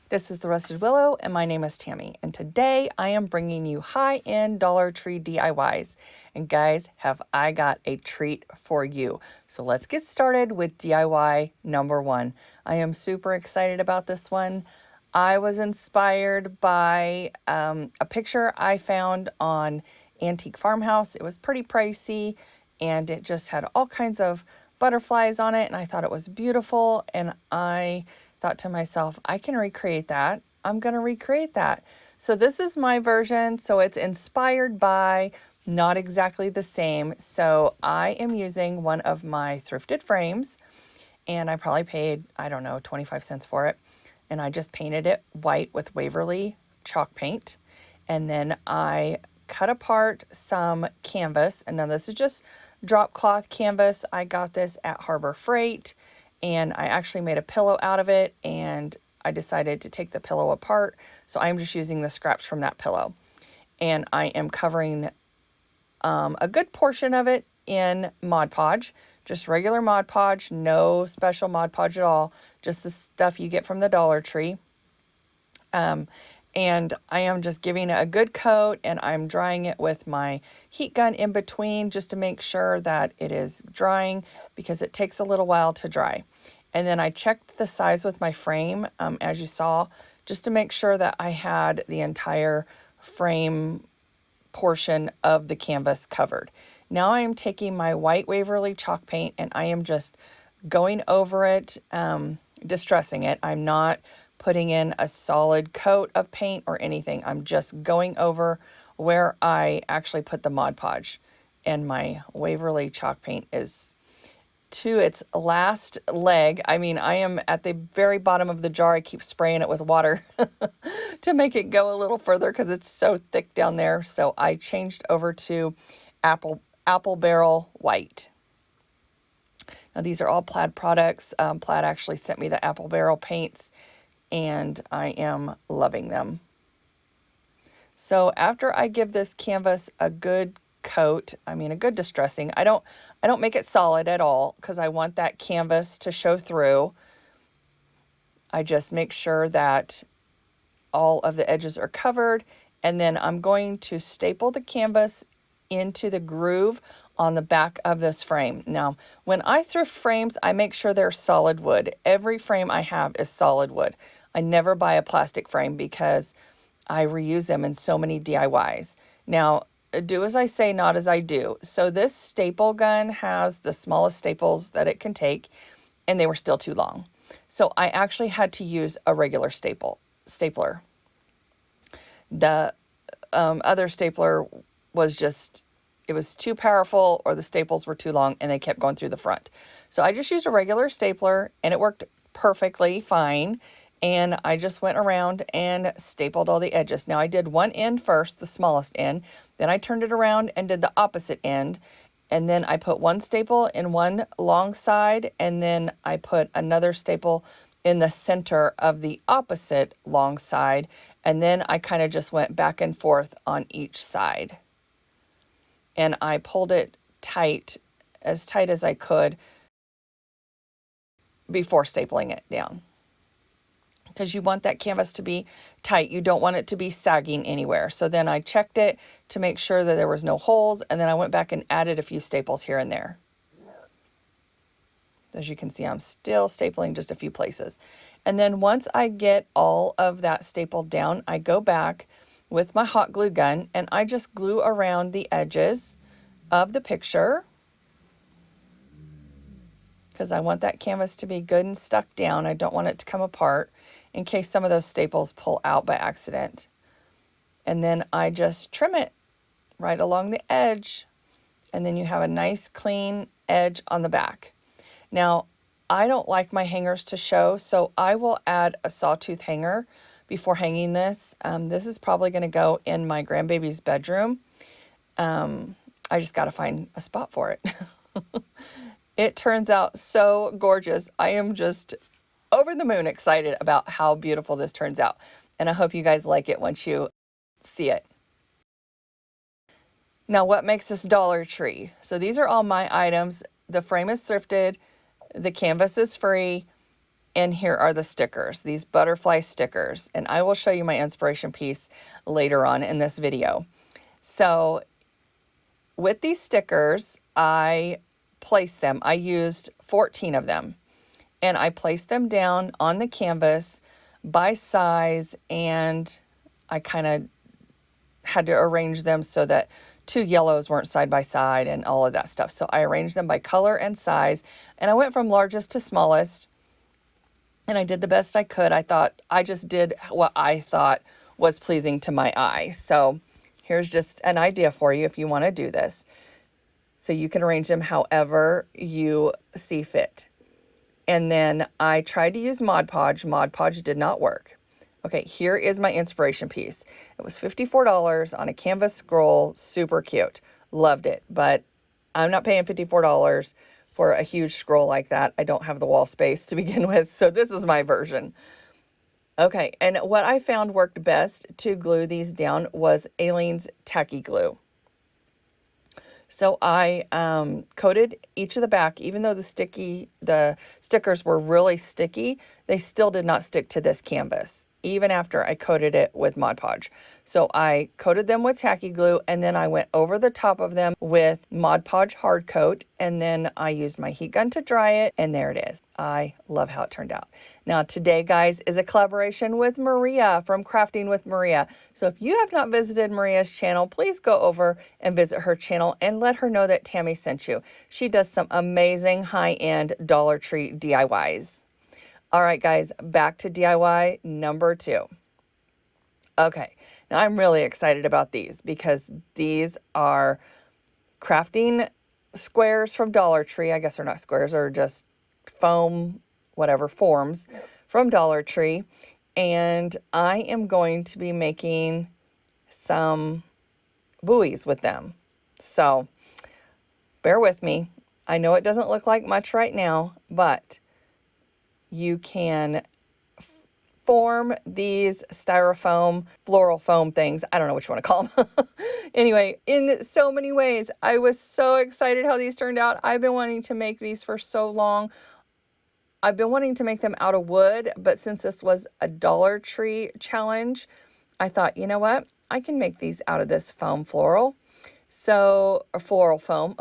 This is The Rusted Willow, and my name is Tammie. And today I am bringing you high-end Dollar Tree DIYs. And guys, have I got a treat for you. So let's get started with DIY number 1. I am super excited about this one. I was inspired by a picture I found on Antique Farmhouse. It was pretty pricey, and it just had all kinds of butterflies on it, and I thought it was beautiful, and I thought to myself, I can recreate that. I'm going to recreate that. So this is my version. So it's inspired by, not exactly the same. So I am using one of my thrifted frames, and I probably paid, I don't know, 25 cents for it. And I just painted it white with Waverly chalk paint. And then I cut apart some canvas. And now this is just drop cloth canvas. I got this at Harbor Freight. And I actually made a pillow out of it, and I decided to take the pillow apart. So I'm just using the scraps from that pillow. And I am covering a good portion of it in Mod Podge, just regular Mod Podge, no special Mod Podge at all, just the stuff you get from the Dollar Tree. And I am just giving it a good coat, and I'm drying it with my heat gun in between just to make sure that it is drying, because it takes a little while to dry. And then I checked the size with my frame, as you saw, just to make sure that I had the entire frame portion of the canvas covered. Now I am taking my white Waverly chalk paint, and I am just going over it, distressing it. I'm not putting in a solid coat of paint or anything. I'm just going over where I actually put the Mod Podge. And my Waverly chalk paint is to its last leg. I mean, I am at the very bottom of the jar. I keep spraying it with water to make it go a little further because it's so thick down there. So I changed over to apple barrel white. Now these are all Plaid products. Plaid actually sent me the apple barrel paints, and I am loving them. So after I give this canvas a good coat, a good distressing, I don't make it solid at all because I want that canvas to show through. I just make sure that all of the edges are covered, and then I'm going to staple the canvas into the groove on the back of this frame. Now, when I thrift frames, I make sure they're solid wood. Every frame I have is solid wood. I never buy a plastic frame because I reuse them in so many DIYs. Now, do as I say, not as I do. So this staple gun has the smallest staples that it can take, and they were still too long. So I actually had to use a regular stapler. The other stapler was just, it was too powerful, or the staples were too long and they kept going through the front. So I just used a regular stapler, and it worked perfectly fine. And I just went around and stapled all the edges. Now I did one end first, the smallest end. Then I turned it around and did the opposite end. And then I put one staple in one long side, and then I put another staple in the center of the opposite long side. And then I kind of just went back and forth on each side. And I pulled it tight as I could before stapling it down, because you want that canvas to be tight. You don't want it to be sagging anywhere. So then I checked it to make sure that there was no holes, and then I went back and added a few staples here and there. As you can see, I'm still stapling just a few places. And then once I get all of that stapled down, I go back with my hot glue gun, and I just glue around the edges of the picture, because I want that canvas to be good and stuck down. I don't want it to come apart in case some of those staples pull out by accident. And then I just trim it right along the edge, and then you have a nice clean edge on the back. Now, I don't like my hangers to show, so I will add a sawtooth hanger before hanging this. This is probably going to go in my grandbaby's bedroom. I just got to find a spot for it. It turns out so gorgeous. I am just over the moon excited about how beautiful this turns out. And I hope you guys like it once you see it. Now, what makes this Dollar Tree? So these are all my items. The frame is thrifted. The canvas is free. And here are the stickers, these butterfly stickers. And I will show you my inspiration piece later on in this video. So with these stickers, I placed them. I used 14 of them. And I placed them down on the canvas by size, and I kind of had to arrange them so that 2 yellows weren't side by side and all of that stuff. So I arranged them by color and size, and I went from largest to smallest, and I did the best I could. I just did what I thought was pleasing to my eye. So here's just an idea for you if you want to do this. So you can arrange them however you see fit. And then I tried to use Mod Podge. Mod Podge did not work. Okay, here is my inspiration piece. It was $54 on a canvas scroll, super cute. Loved it, but I'm not paying $54 for a huge scroll like that. I don't have the wall space to begin with, so this is my version. Okay, and what I found worked best to glue these down was Aleene's Tacky Glue. So I coated each of the back, even though the stickers were really sticky, they still did not stick to this canvas, even after I coated it with Mod Podge. So I coated them with tacky glue, and then I went over the top of them with Mod Podge hard coat, and then I used my heat gun to dry it, and there it is. I love how it turned out. Now today, guys, is a collaboration with Maria from Crafting with Maria. So if you have not visited Maria's channel, please go over and visit her channel and let her know that Tammie sent you. She does some amazing high-end Dollar Tree DIYs. All right, guys, back to DIY number 2. Okay, now I'm really excited about these because these are crafting squares from Dollar Tree. I guess they're not squares, they're just foam, whatever, forms from Dollar Tree. And I am going to be making some buoys with them. So bear with me. I know it doesn't look like much right now, but you can form these styrofoam, floral foam things. I don't know what you want to call them. Anyway, in so many ways, I was so excited how these turned out. I've been wanting to make these for so long. I've been wanting to make them out of wood, but since this was a Dollar Tree challenge, I thought, you know what? I can make these out of this foam floral. So, a floral foam,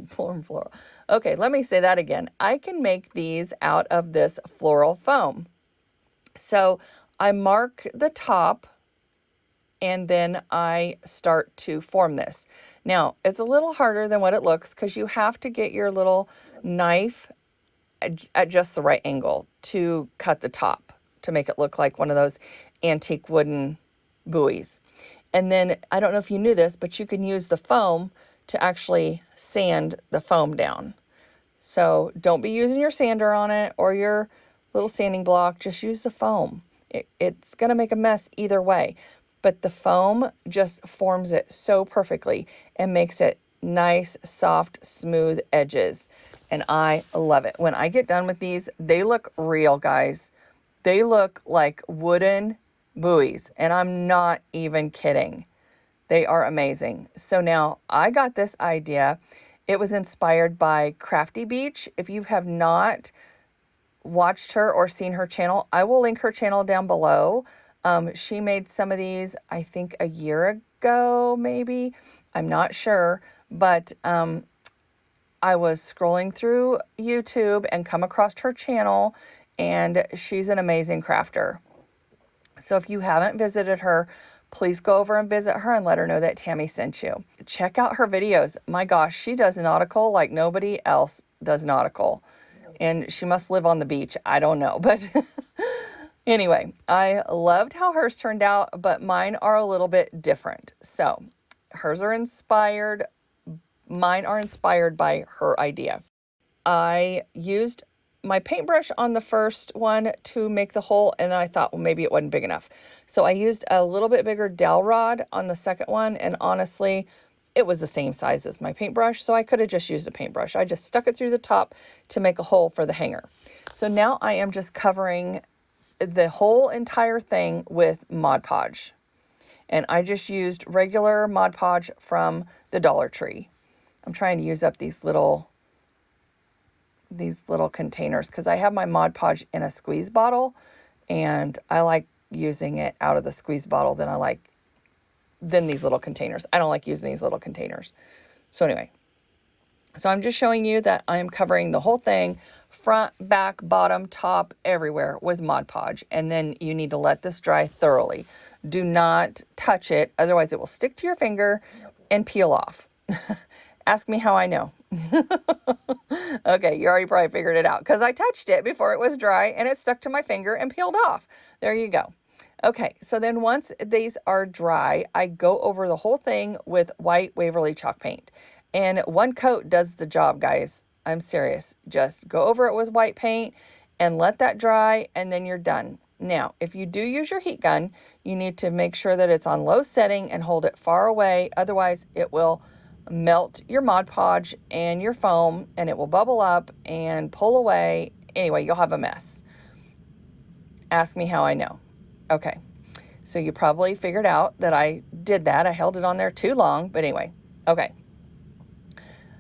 floral. Okay, let me say that again. I can make these out of this floral foam. So I mark the top and then I start to form this. Now, it's a little harder than what it looks because you have to get your little knife at just the right angle to cut the top to make it look like one of those antique wooden buoys. And then, I don't know if you knew this, but you can use the foam to actually sand the foam down. So don't be using your sander on it or your little sanding block. Just use the foam. It's going to make a mess either way. But the foam just forms it so perfectly and makes it nice, soft, smooth edges. And I love it. When I get done with these, they look real, guys. They look like wooden buoys. And I'm not even kidding. They are amazing. So now I got this idea. It was inspired by Crafty Beach. If you have not watched her or seen her channel, I will link her channel down below. She made some of these, I think, a year ago, maybe. I'm not sure. But I was scrolling through YouTube and come across her channel, and she's an amazing crafter. So if you haven't visited her, please go over and visit her and let her know that Tammie sent you. Check out her videos. My gosh, she does nautical like nobody else does nautical. And she must live on the beach. I don't know. But anyway, I loved how hers turned out, but mine are a little bit different. So hers are inspired. Mine are inspired by her idea. I used my paintbrush on the first one to make the hole, and I thought, well, maybe it wasn't big enough. So I used a little bit bigger dowel rod on the second one, and honestly, it was the same size as my paintbrush, so I could have just used a paintbrush. I just stuck it through the top to make a hole for the hanger. So now I am just covering the whole entire thing with Mod Podge. And I just used regular Mod Podge from the Dollar Tree. I'm trying to use up these little these little containers because I have my Mod Podge in a squeeze bottle, and I like using it out of the squeeze bottle than these little containers. I don't like using these little containers. So anyway, so I'm just showing you that I'm covering the whole thing, front, back, bottom, top, everywhere with Mod Podge. And then you need to let this dry thoroughly. Do not touch it, otherwise it will stick to your finger and peel off. Ask me how I know. Okay, you already probably figured it out because I touched it before it was dry and it stuck to my finger and peeled off. There you go. Okay, so then once these are dry, I go over the whole thing with white Waverly chalk paint. And one coat does the job, guys. I'm serious. Just go over it with white paint and let that dry, and then you're done. Now, if you do use your heat gun, you need to make sure that it's on low setting and hold it far away. Otherwise, it will melt your Mod Podge and your foam, and it will bubble up and pull away. Anyway, you'll have a mess. Ask me how I know. Okay, so you probably figured out that I did that. I held it on there too long, but anyway, okay.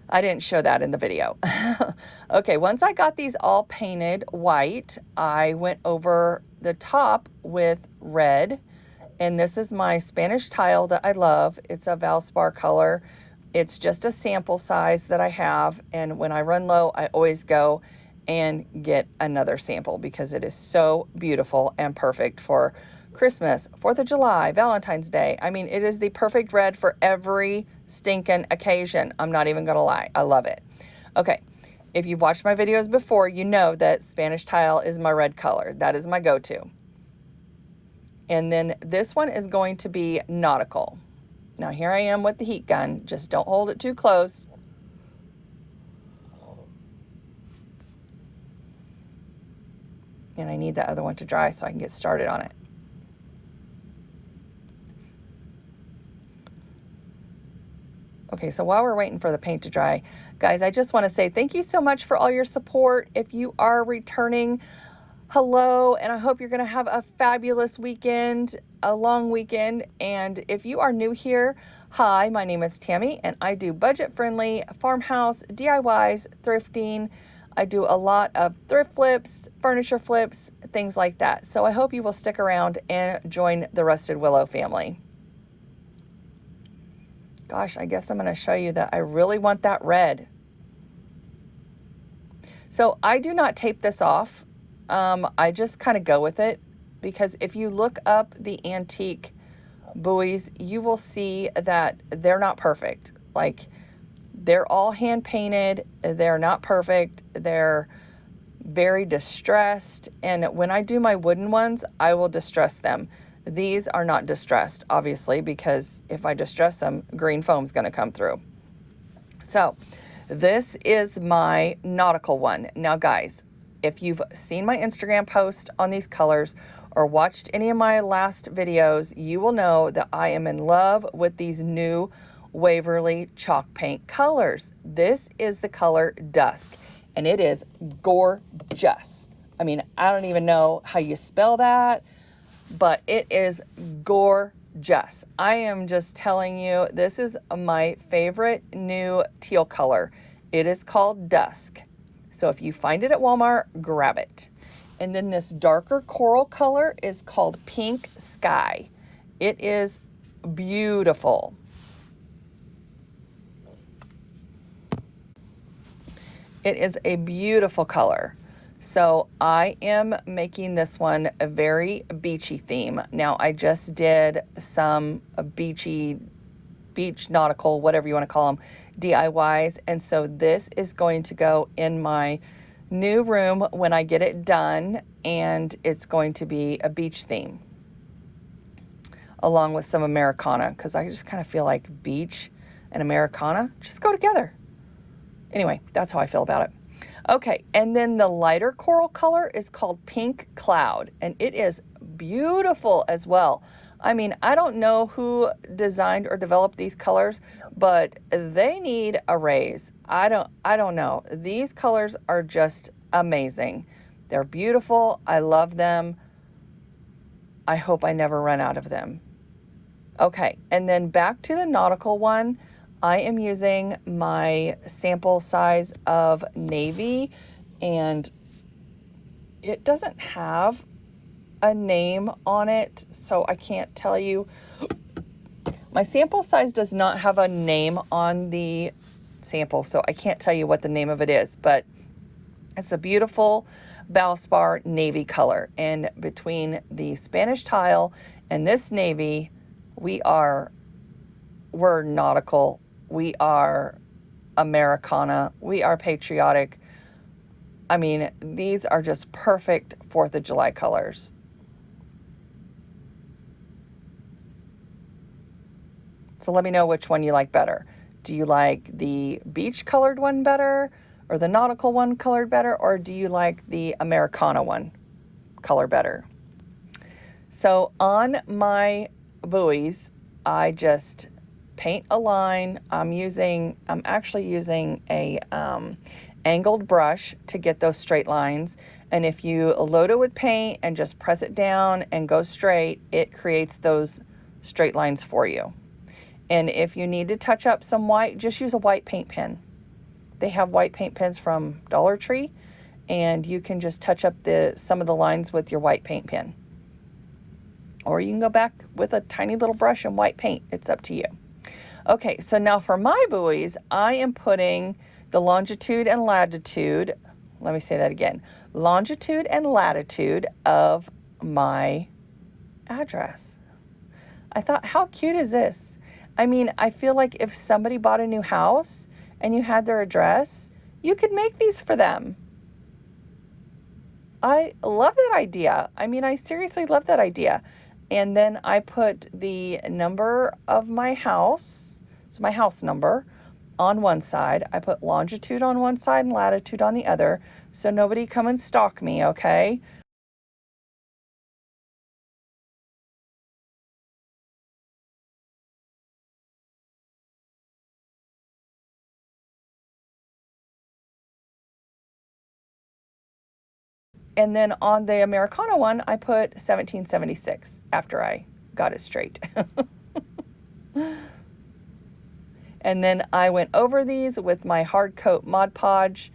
I didn't show that in the video. Okay, once I got these all painted white, I went over the top with red, and this is my Spanish tile that I love. It's a Valspar color. It's just a sample size that I have, and when I run low, I always go and get another sample because it is so beautiful and perfect for Christmas, 4th of July, Valentine's Day. I mean, it is the perfect red for every stinking occasion. I'm not even gonna lie. I love it. Okay, if you've watched my videos before, you know that Spanish tile is my red color. That is my go-to. And then this one is going to be Nautical. Now here I am with the heat gun. Just don't hold it too close. And I need that other one to dry so I can get started on it. Okay, so while we're waiting for the paint to dry, guys, I just want to say thank you so much for all your support. If you are returning, hello, and I hope you're going to have a fabulous weekend, a long weekend. And if you are new here, hi, my name is Tammie, and I do budget-friendly farmhouse, DIYs, thrifting. I do a lot of thrift flips, furniture flips, things like that. So I hope you will stick around and join the Rusted Willow family. Gosh, I guess I'm going to show you that I really want that red. So I do not tape this off. I just kind of go with it because if you look up the antique buoys, you will see that they're not perfect. Like, they're all hand painted. They're not perfect. They're very distressed. And when I do my wooden ones, I will distress them. These are not distressed, obviously, because if I distress them, green foam's going to come through. So this is my Nautical one. Now, guys, if you've seen my Instagram post on these colors or watched any of my last videos, you will know that I am in love with these new Waverly chalk paint colors. This is the color Dusk, and it is gorgeous. I mean, I don't even know how you spell that, but it is gorgeous. I am just telling you, this is my favorite new teal color. It is called Dusk. So if you find it at Walmart, grab it. And then this darker coral color is called Pink Sky. It is beautiful. It is a beautiful color. So I am making this one a very beachy theme. Now I just did some beach nautical, whatever you want to call them, DIYs. And so this is going to go in my new room when I get it done. And it's going to be a beach theme along with some Americana, because I just kind of feel like beach and Americana just go together. Anyway, that's how I feel about it. Okay, and then the lighter coral color is called Pink Cloud, and it is beautiful as well. I mean, I don't know who designed or developed these colors, but they need a raise. I don't know. These colors are just amazing. They're beautiful. I love them. I hope I never run out of them. Okay, and then back to the nautical one. I am using my sample size of navy and it doesn't have a name on it, so I can't tell you. My sample size does not have a name on the sample, so I can't tell you what the name of it is, but it's a beautiful Valspar navy color. And between the Spanish tile and this navy, we're nautical, we are Americana, we are patriotic. I mean, these are just perfect 4th of July colors. So let me know which one you like better. Do you like the beach colored one better, or the nautical one colored better, or do you like the Americana one color better? So on my buoys, I just paint a line. I'm actually using a angled brush to get those straight lines. And if you load it with paint and just press it down and go straight, it creates those straight lines for you. And if you need to touch up some white, just use a white paint pen. They have white paint pens from Dollar Tree, and you can just touch up some of the lines with your white paint pen. Or you can go back with a tiny little brush and white paint. It's up to you. Okay, so now for my buoys, I am putting the longitude and latitude, let me say that again, longitude and latitude of my address. I thought, how cute is this? I mean, I feel like if somebody bought a new house and you had their address, you could make these for them. I love that idea. I mean, I seriously love that idea. And then I put the number of my house, so my house number, on one side. I put longitude on one side and latitude on the other, so nobody come and stalk me, okay? And then on the Americana one, I put 1776 after I got it straight. And then I went over these with my hard coat Mod Podge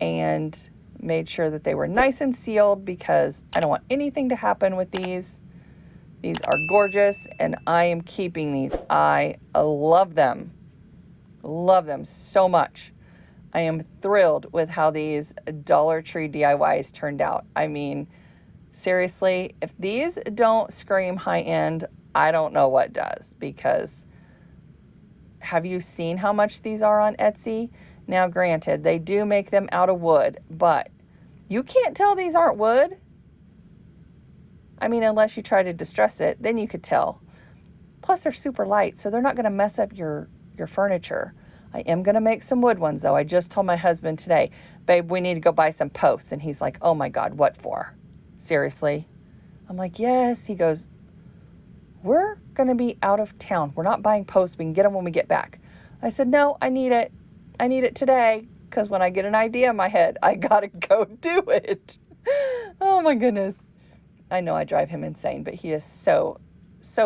and made sure that they were nice and sealed, because I don't want anything to happen with these. These are gorgeous, and I am keeping these. I love them. Love them so much. I am thrilled with how these Dollar Tree DIYs turned out. I mean, seriously, if these don't scream high end, I don't know what does, because have you seen how much these are on Etsy? Now, granted, they do make them out of wood, but you can't tell these aren't wood. I mean, unless you try to distress it, then you could tell. Plus, they're super light, so they're not going to mess up your furniture. I am going to make some wood ones, though. I just told my husband today, babe, we need to go buy some posts. And he's like, oh my God, what for? Seriously? I'm like, yes. He goes, we're going to be out of town. We're not buying posts. We can get them when we get back. I said, no, I need it. I need it today, because when I get an idea in my head, I got to go do it. Oh my goodness. I know I drive him insane, but he is so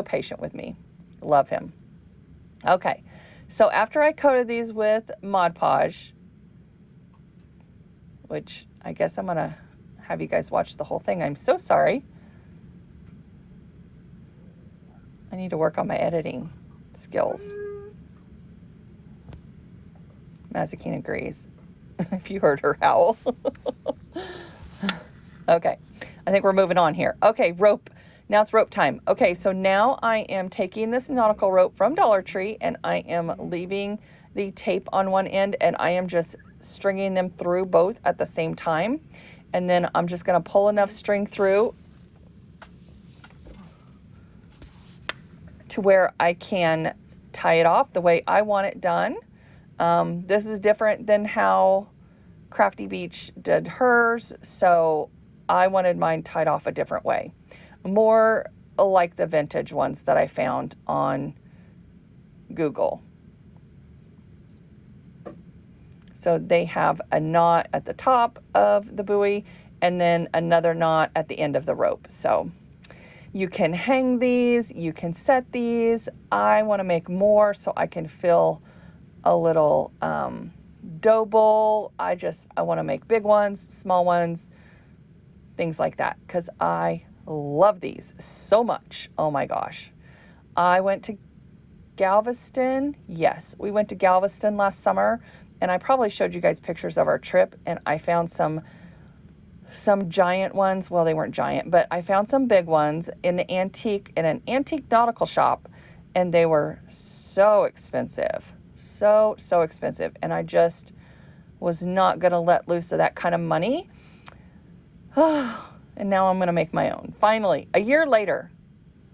patient with me. Love him. Okay. So after I coated these with Mod Podge, which I guess I'm going to have you guys watch the whole thing. I'm so sorry. I need to work on my editing skills. Mazikeen agrees. If you heard her howl. Okay. I think we're moving on here. Okay, rope. Now it's rope time. Okay, so now I am taking this nautical rope from Dollar Tree, and I am leaving the tape on one end, and I am just stringing them through both at the same time. And then I'm just going to pull enough string through to where I can tie it off the way I want it done. This is different than how Crafty Beach did hers, so I wanted mine tied off a different way. More like the vintage ones that I found on Google. So they have a knot at the top of the buoy and then another knot at the end of the rope. So you can hang these, you can set these. I want to make more so I can fill a little dough bowl. I want to make big ones, small ones, things like that, because I love these so much. Oh my gosh. I went to Galveston. Yes, we went to Galveston last summer, and I probably showed you guys pictures of our trip, and I found some giant ones. Well, they weren't giant, but I found some big ones in an antique nautical shop, and they were so expensive. So expensive. And I just was not going to let loose of that kind of money. And now I'm going to make my own. Finally, a year later,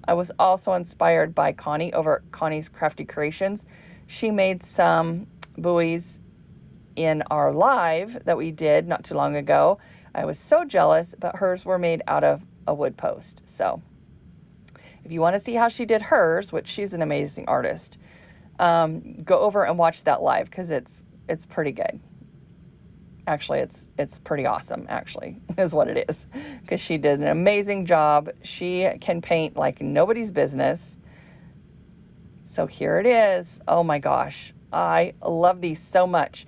I was also inspired by Connie over at Connie's Crafty Creations. She made some buoys in our live that we did not too long ago. I was so jealous, but hers were made out of a wood post. So if you want to see how she did hers, which she's an amazing artist, go over and watch that live, because it's pretty good. Actually, it's pretty awesome, actually, is what it is, because she did an amazing job. She can paint like nobody's business. So here it is. Oh my gosh, I love these so much.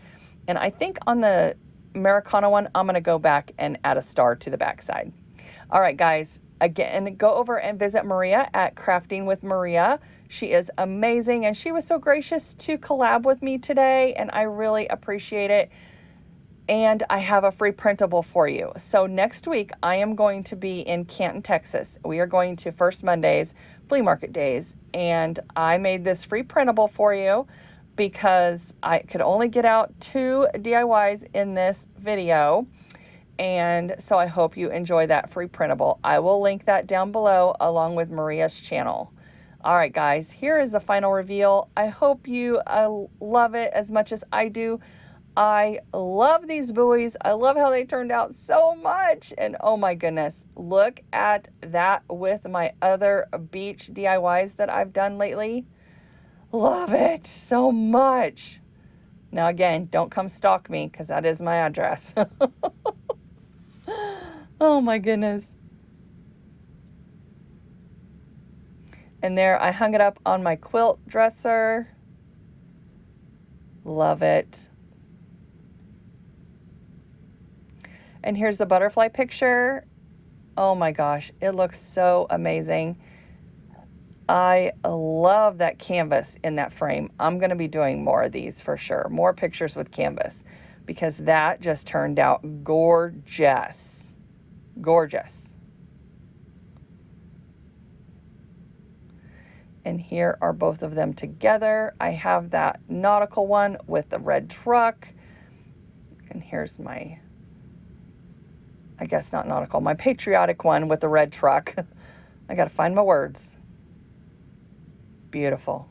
And I think on the Americana one, I'm going to go back and add a star to the backside. All right, guys, again, go over and visit Maria at Crafting with Maria. She is amazing, and she was so gracious to collab with me today, and I really appreciate it. And I have a free printable for you. So next week, I am going to be in Canton, Texas. We are going to First Mondays, flea market days, and I made this free printable for you because I could only get out 2 DIYs in this video. And so I hope you enjoy that free printable. I will link that down below along with Maria's channel. All right, guys, here is the final reveal. I hope you love it as much as I do. I love these buoys. I love how they turned out so much. And oh my goodness, look at that with my other beach DIYs that I've done lately. Love it so much. Now again, don't come stalk me, because that is my address. Oh my goodness. And there, I hung it up on my quilt dresser. Love it. And here's the butterfly picture. Oh my gosh, it looks so amazing. I love that canvas in that frame. I'm going to be doing more of these for sure. More pictures with canvas, because that just turned out gorgeous. Gorgeous. And here are both of them together. I have that nautical one with the red truck. And here's my, I guess not nautical, my patriotic one with the red truck. I got to find my words. Beautiful.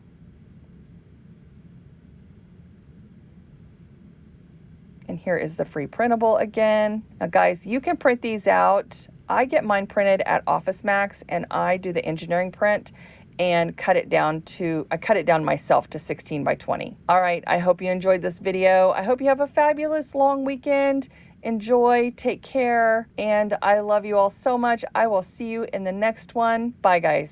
And here is the free printable again. Now guys, you can print these out. I get mine printed at Office Max, and I do the engineering print and cut it down myself to 16 by 20. All right, I hope you enjoyed this video. I hope you have a fabulous long weekend. Enjoy, take care, and I love you all so much. I will see you in the next one. Bye, guys.